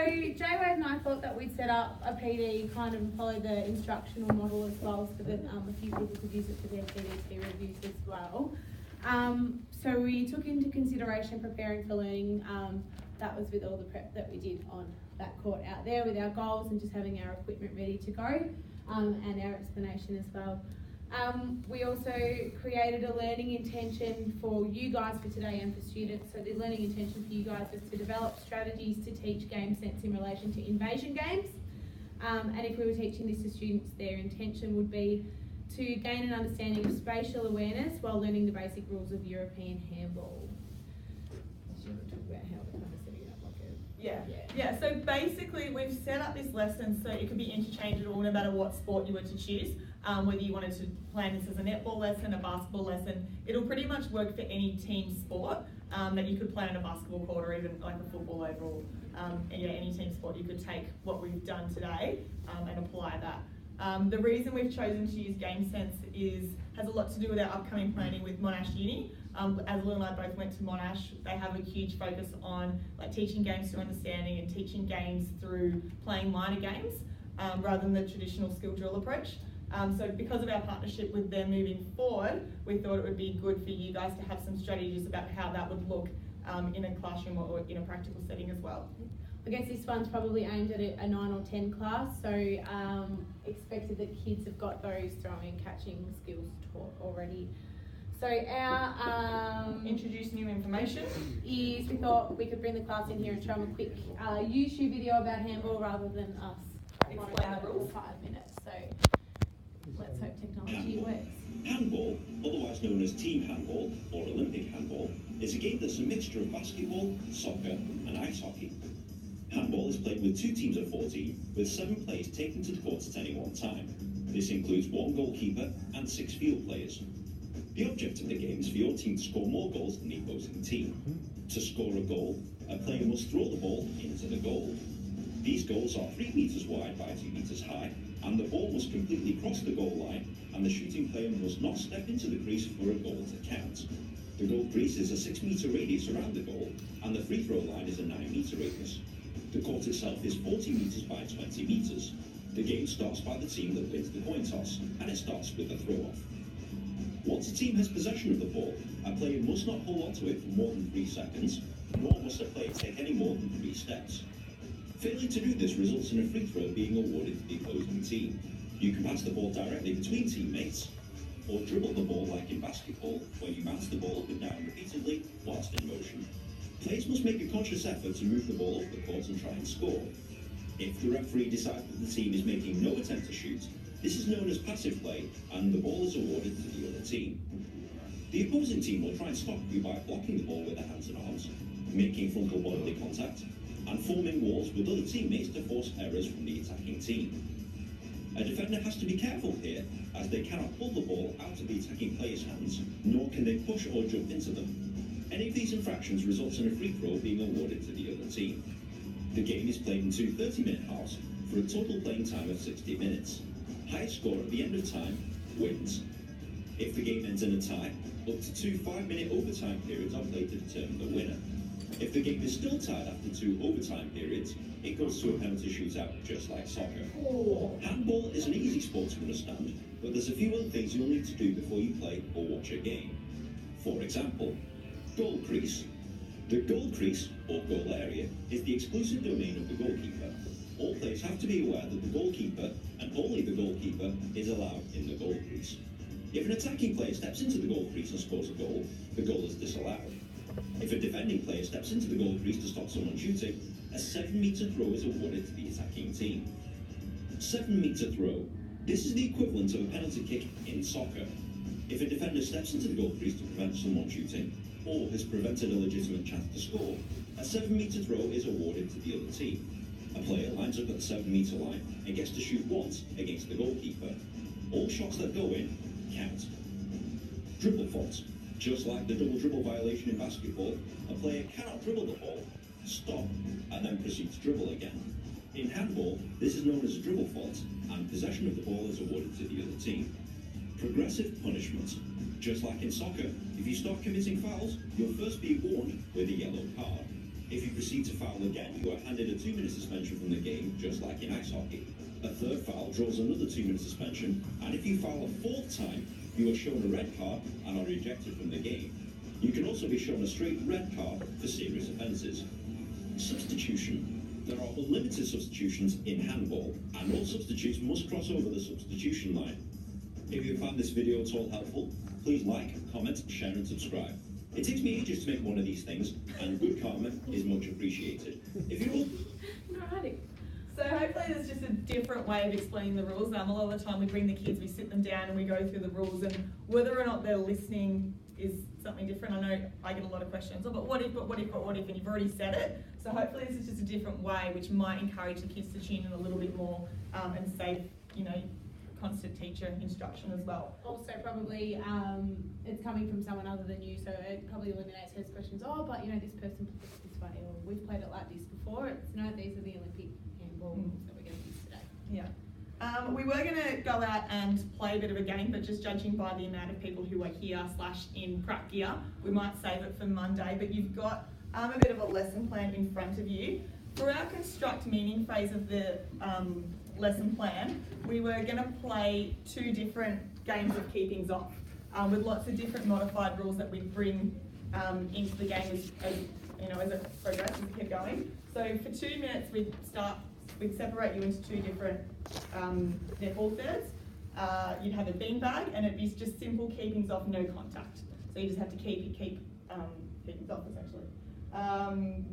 Jay-Wade and I thought that we'd set up a PD kind of follow the instructional model as well, so that a few people could use it for their PDT reviews as well. So we took into consideration preparing for learning. That was with all the prep that we did on that court out there with our goals and just having our equipment ready to go, and our explanation as well. We also created a learning intention for you guys for today and for students. So the learning intention for you guys was to develop strategies to teach game sense in relation to invasion games. And if we were teaching this to students, their intention would be to gain an understanding of spatial awareness while learning the basic rules of European handball. Should we talk about how we're kind of setting it up like a... Yeah, so basically we've set up this lesson so it could be interchangeable no matter what sport you were to choose. Whether you wanted to plan this as a netball lesson, a basketball lesson, it'll pretty much work for any team sport that you could play on a basketball court or even like a football overall. Any team sport you could take what we've done today and apply that. The reason we've chosen to use Game Sense has a lot to do with our upcoming planning with Monash Uni. As Lou and I both went to Monash, they have a huge focus on like teaching games through understanding and teaching games through playing minor games rather than the traditional skill drill approach. So because of our partnership with them moving forward, we thought it would be good for you guys to have some strategies about how that would look in a classroom or in a practical setting as well. I guess this one's probably aimed at a 9 or 10 class, so expected that kids have got those throwing, catching skills taught already. So our introduce new information is we thought we could bring the class in here and show them a quick YouTube video about handball rather than us explain the rules. 5 minutes. So let's hope technology works. Handball, otherwise known as team handball or Olympic handball, is a game that's a mixture of basketball, soccer and ice hockey. Handball is played with 2 teams of 14, with 7 players taken to the court at any one time. This includes 1 goalkeeper and 6 field players. The object of the game is for your team to score more goals than the opposing team. To score a goal, a player must throw the ball into the goal. These goals are 3 metres wide by 2 metres high, and the ball must completely cross the goal line, and the shooting player must not step into the crease for a goal to count. The goal crease is a 6 metre radius around the goal, and the free throw line is a 9 metre radius. The court itself is 40 metres by 20 metres. The game starts by the team that wins the coin toss, and it starts with a throw-off. Once a team has possession of the ball, a player must not hold on to it for more than 3 seconds, nor must a player take any more than 3 steps. Failing to do this results in a free throw being awarded to the opposing team. You can pass the ball directly between teammates, or dribble the ball like in basketball, where you bounce the ball up and down repeatedly whilst in motion. Players must make a conscious effort to move the ball up the court and try and score. If the referee decides that the team is making no attempt to shoot, this is known as passive play, and the ball is awarded to the other team. The opposing team will try and stop you by blocking the ball with their hands and arms, making frontal bodily contact, and forming walls with other teammates to force errors from the attacking team. A defender has to be careful here, as they cannot pull the ball out of the attacking player's hands, nor can they push or jump into them. Any of these infractions results in a free throw being awarded to the other team. The game is played in 2 30-minute halves for a total playing time of 60 minutes. Highest score at the end of time wins. If the game ends in a tie, up to 2 5-minute overtime periods are played to determine the winner. If the game is still tied after 2 overtime periods, it goes to a penalty shootout, just like soccer. Handball is an easy sport to understand, but there's a few other things you'll need to do before you play or watch a game. For example, goal crease. The goal crease, or goal area, is the exclusive domain of the goalkeeper. All players have to be aware that the goalkeeper, and only the goalkeeper, is allowed in the goal crease. If an attacking player steps into the goal crease and scores a goal, the goal is disallowed. If a defending player steps into the goal crease to stop someone shooting, a 7-metre throw is awarded to the attacking team. 7-metre throw. This is the equivalent of a penalty kick in soccer. If a defender steps into the goal crease to prevent someone shooting, or has prevented a legitimate chance to score, a 7-metre throw is awarded to the other team. A player lines up at the 7-metre line and gets to shoot once against the goalkeeper. All shots that go in count. Dribble fault. Just like the double dribble violation in basketball, a player cannot dribble the ball, stop, and then proceed to dribble again. In handball, this is known as a dribble fault, and possession of the ball is awarded to the other team. Progressive punishment. Just like in soccer, if you start committing fouls, you'll first be warned with a yellow card. If you proceed to foul again, you are handed a 2-minute suspension from the game, just like in ice hockey. A third foul draws another 2-minute suspension, and if you foul a fourth time, you are shown a red card and are ejected from the game. You can also be shown a straight red card for serious offences. Substitution. There are unlimited substitutions in handball, and all substitutes must cross over the substitution line. If you found this video at all helpful, please like, comment, share and subscribe. It takes me ages to make one of these things, and good karma is much appreciated. If you all... Alrighty. So hopefully there's just a different way of explaining the rules. A lot of the time we bring the kids, we sit them down and we go through the rules, and whether or not they're listening is something different. I know I get a lot of questions, oh, but what if, and you've already said it. So hopefully this is just a different way, which might encourage the kids to tune in a little bit more and save, constant teacher instruction as well. Also probably it's coming from someone other than you, so it probably eliminates those questions, oh, but this person plays this way, or we've played it like this before. It's no, these are the Olympic handball that we're going to use today. Yeah. We were going to go out and play a bit of a game, but just judging by the amount of people who are here / in prep gear, we might save it for Monday, but you've got a bit of a lesson plan in front of you. For our construct meaning phase of the lesson plan, we were going to play 2 different games of keepings off with lots of different modified rules that we bring into the game as it progresses and keep going. So for 2 minutes we'd separate you into 2 different netball thirds. You'd have a beanbag, and it'd be just simple keepings off, no contact. So you just have to keep keepings off essentially.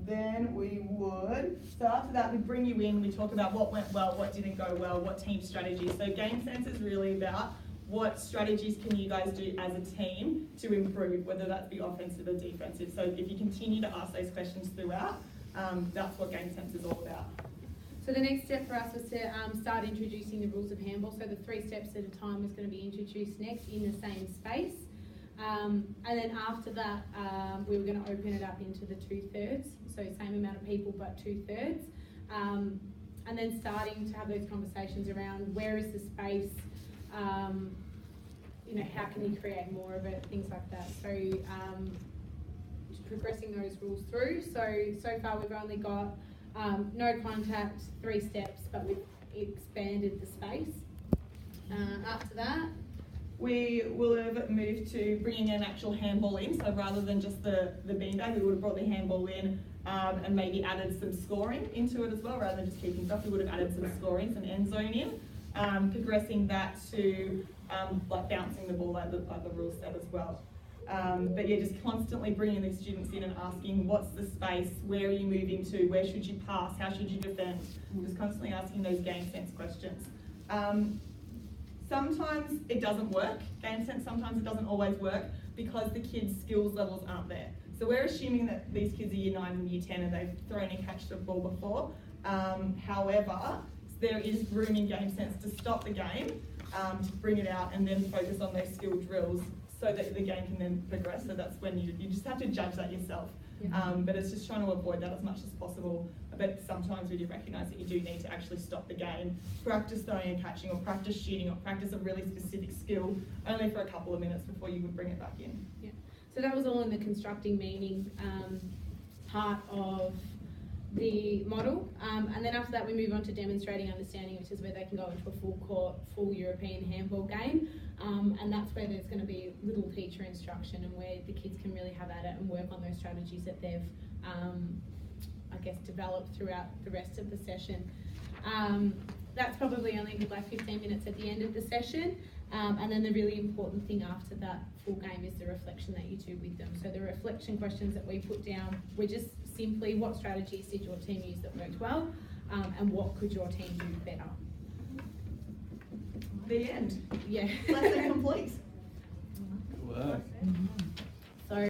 Then we would, so after that we'd bring you in, we talk about what went well, what didn't go well, what team strategy. So game sense is really about what strategies can you guys do as a team to improve, whether that be offensive or defensive. So if you continue to ask those questions throughout, that's what game sense is all about. So the next step for us was to start introducing the rules of handball. So the 3 steps at a time was going to be introduced next in the same space. And then after that, we were going to open it up into the 2/3. So same amount of people, but 2/3. And then starting to have those conversations around where is the space, how can you create more of it, things like that. So progressing those rules through. So far we've only got no contact, 3 steps, but we've expanded the space. After that, we will have moved to bringing an actual handball in. So rather than just the beanbag, we would have brought the handball in and maybe added some scoring into it as well. Rather than just keeping stuff, we would have added some scoring, some end zone in. Progressing that to like bouncing the ball like the rules said as well. But yeah, just constantly bringing these students in and asking, what's the space, where are you moving to, where should you pass, how should you defend? Just constantly asking those game sense questions. Sometimes it doesn't work, game sense, sometimes it doesn't always work because the kids' skills levels aren't there. So we're assuming that these kids are year 9 and year 10 and they've thrown and catched a ball before. However, there is room in game sense to stop the game, to bring it out and then focus on those skill drills so that the game can then progress. So that's when you just have to judge that yourself. Yeah. But it's just trying to avoid that as much as possible. But sometimes we do recognise that you do need to actually stop the game, practice throwing and catching, or practice shooting, or practice a really specific skill, only for a couple of minutes before you would bring it back in. Yeah. So that was all in the constructing meaning part of the model. And then after that we move on to demonstrating understanding, which is where they can go into a full court, full European handball game. And that's where there's going to be little teacher instruction and where the kids can really have at it and work on those strategies that they've, developed throughout the rest of the session. That's probably only like 15 minutes at the end of the session. And then the really important thing after that full game is the reflection that you do with them. So the reflection questions that we put down were just simply, what strategies did your team use that worked well, and what could your team do better? The end. Yeah. Lesson complete. Good work.